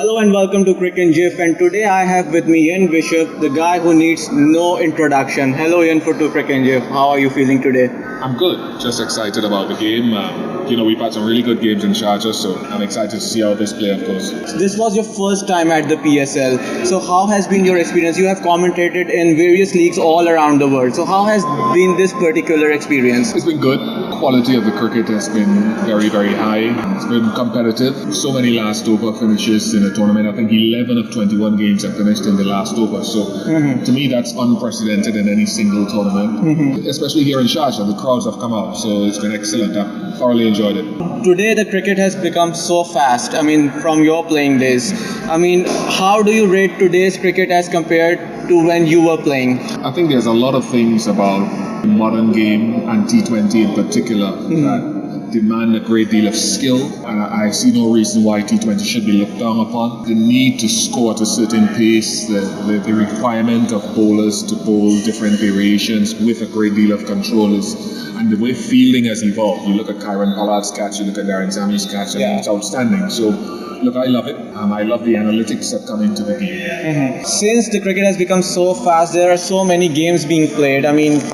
Hello and welcome to Cricingif, and today I have with me Ian Bishop, the guy who needs no introduction. Hello Ian to Cricingif. How are you feeling today? I'm good. Just excited about the game. We've had some really good games in Sharjah, so I'm excited to see how this playoff goes. This was your first time at the PSL. So how has been your experience? You have commentated in various leagues all around the world. So how has been this particular experience? It's been good. Quality of the cricket has been very, very high. It's been competitive. So many last over finishes in a tournament. I think 11 of 21 games have finished in the last over. So to me, that's unprecedented in any single tournament. Especially here in Sharjah, the crowds have come out. So it's been excellent. I've thoroughly enjoyed it. Today the cricket has become so fast. From your playing days. How do you rate today's cricket as compared to when you were playing? I think there's a lot of things about the modern game and T20 in particular that demand a great deal of skill, and I see no reason why T20 should be looked down upon. The need to score at a certain pace, the requirement of bowlers to bowl different variations with a great deal of control and the way fielding has evolved. You look at Kyron Pollard's catch, you look at Darren Sammy's catch, and it's outstanding. So look, I love it. I love the analytics that come into the game. Since the cricket has become so fast, there are so many games being played.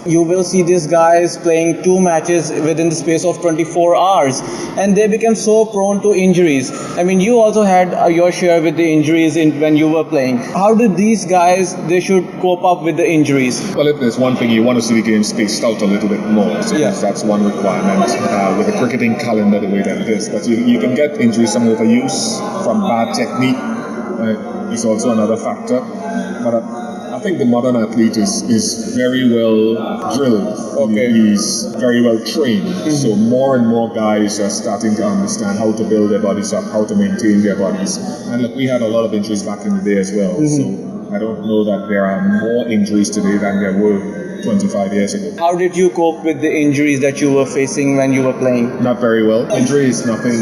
You will see these guys playing 2 matches within the space of 24 hours, and they become so prone to injuries. You also had your share with the injuries when you were playing. How do these guys, they should cope up with the injuries? Well, if there's one thing, you want to see the game spaced out a little bit more. So that's one requirement with the cricketing calendar the way that it is. But you can get injuries from overuse, from bad technique. Is also another factor. But I think the modern athlete is very well drilled. He's very well trained. So more and more guys are starting to understand how to build their bodies up, how to maintain their bodies. And look, we had a lot of injuries back in the day as well. So I don't know that there are more injuries today than there were 25 years ago. How did you cope with the injuries that you were facing when you were playing? Not very well. Injury is nothing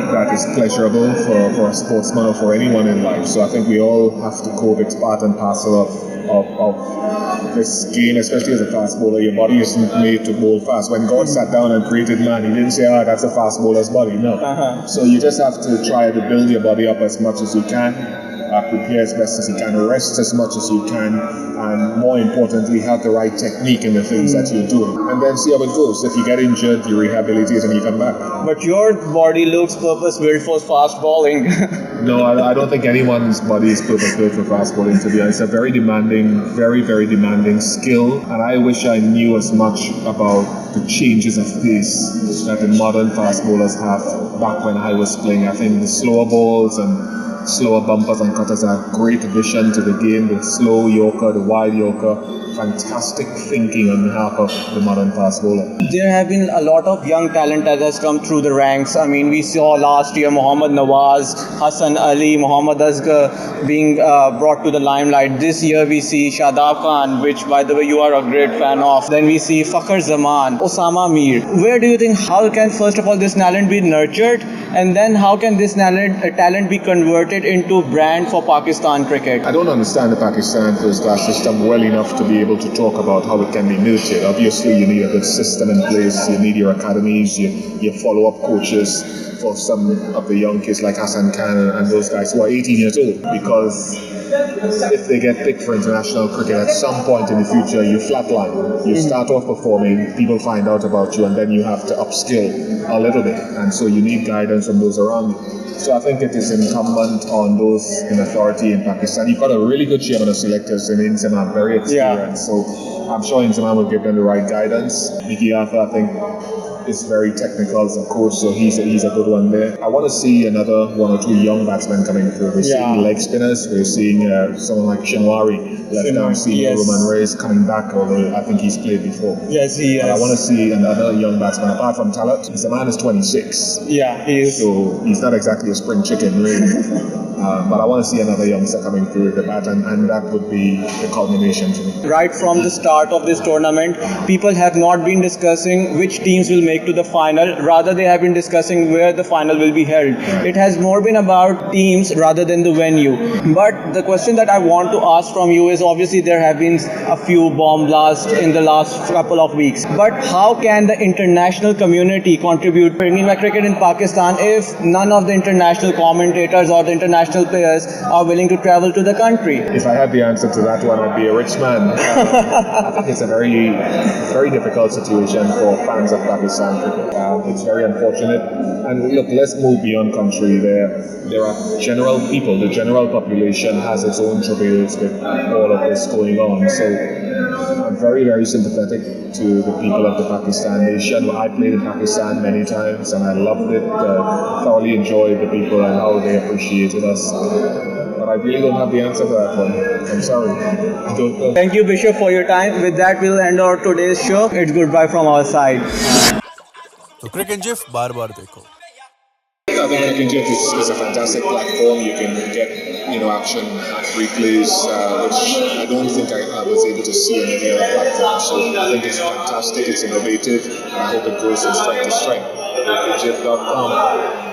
that is pleasurable for a sportsman or for anyone in life. So I think we all have to cope. It's part and parcel of this game, especially as a fast bowler. Your body isn't made to bowl fast. When God sat down and created man, he didn't say, that's a fast bowler's body. No. So you just have to try to build your body up as much as you can. Prepare as best as you can, rest as much as you can, and more importantly, have the right technique in the things that you're doing. And then see how it goes. If you get injured, you rehabilitate and you come back. But your body looks purpose-built for fast bowling. No, I don't think anyone's body is purpose-built for fast bowling, to be honest. It's a very demanding, very, very demanding skill. And I wish I knew as much about the changes of pace that the modern fast bowlers have back when I was playing. I think the slower balls and slower bumpers and cutters are great addition to the game. The slow Yorker, the wide Yorker, fantastic thinking on behalf of the modern fast bowler. There have been a lot of young talent that has come through the ranks. We saw last year Mohammad Nawaz, Hassan Ali, Mohammad Asghar being brought to the limelight. This year we see Shadab Khan, which by the way you are a great fan of. Then we see Fakhar Zaman, Osama Mir. Where do you think, how can first of all this talent be nurtured, and then how can this talent be converted into brand for Pakistan cricket? I don't understand the Pakistan first class system well enough to be able to talk about how it can be nurtured. Obviously, you need a good system in place. You need your academies, your follow-up coaches for some of the young kids like Hassan Khan and those guys who are 18 years old. Because if they get picked for international cricket, at some point in the future, you flatline. You start off performing, people find out about you, and then you have to upskill a little bit. And so you need guidance from those around you. So I think it is incumbent on those in authority in Pakistan. You've got a really good chairman of selectors in Inzamam, very experienced. So I'm sure Inzamam will give them the right guidance. Mickey Arthur, I think, is very technical as a coach, so he's a good one there. I want to see another 1 or 2 young batsmen coming through. We're seeing leg spinners. We're seeing someone like Shinwari, left-arm seamer, Roman Reyes coming back, although I think he's played before. Yes, he has. But I want to see another young batsman, apart from Talat. The man is 26. Yeah, he is. So he's not exactly a spring chicken, really. But I want to see another youngster coming through with the bat, and that would be the culmination for me. Right from the start of this tournament, people have not been discussing which teams will make to the final. Rather, they have been discussing where the final will be held. It has more been about teams rather than the venue. But the question that I want to ask from you is, obviously there have been a few bomb blasts in the last couple of weeks. But how can the international community contribute bringing back cricket in Pakistan if none of the international commentators or the international players are willing to travel to the country? If I had the answer to that one, I'd be a rich man. I think it's a very, very difficult situation for fans of Pakistan cricket. It's very unfortunate. And look, let's move beyond country. There are general people. The general population has its own travails with all of this going on. So I'm very, very sympathetic to the people of the Pakistan nation. I played in Pakistan many times and I loved it. Thoroughly enjoyed the people and how they appreciated us. But I really don't have the answer for that one. I'm sorry. I don't know. Thank you, Bishop, for your time. With that, we'll end our today's show. It's goodbye from our side. तो क्रिकेंजिफ बार बार देखो. I think Cricingif is a fantastic platform. You can get action replays, which I don't think I was able to see on any other platform. So I think it's fantastic. It's innovative, and I hope it grows from strength to strength. Cricingif.com.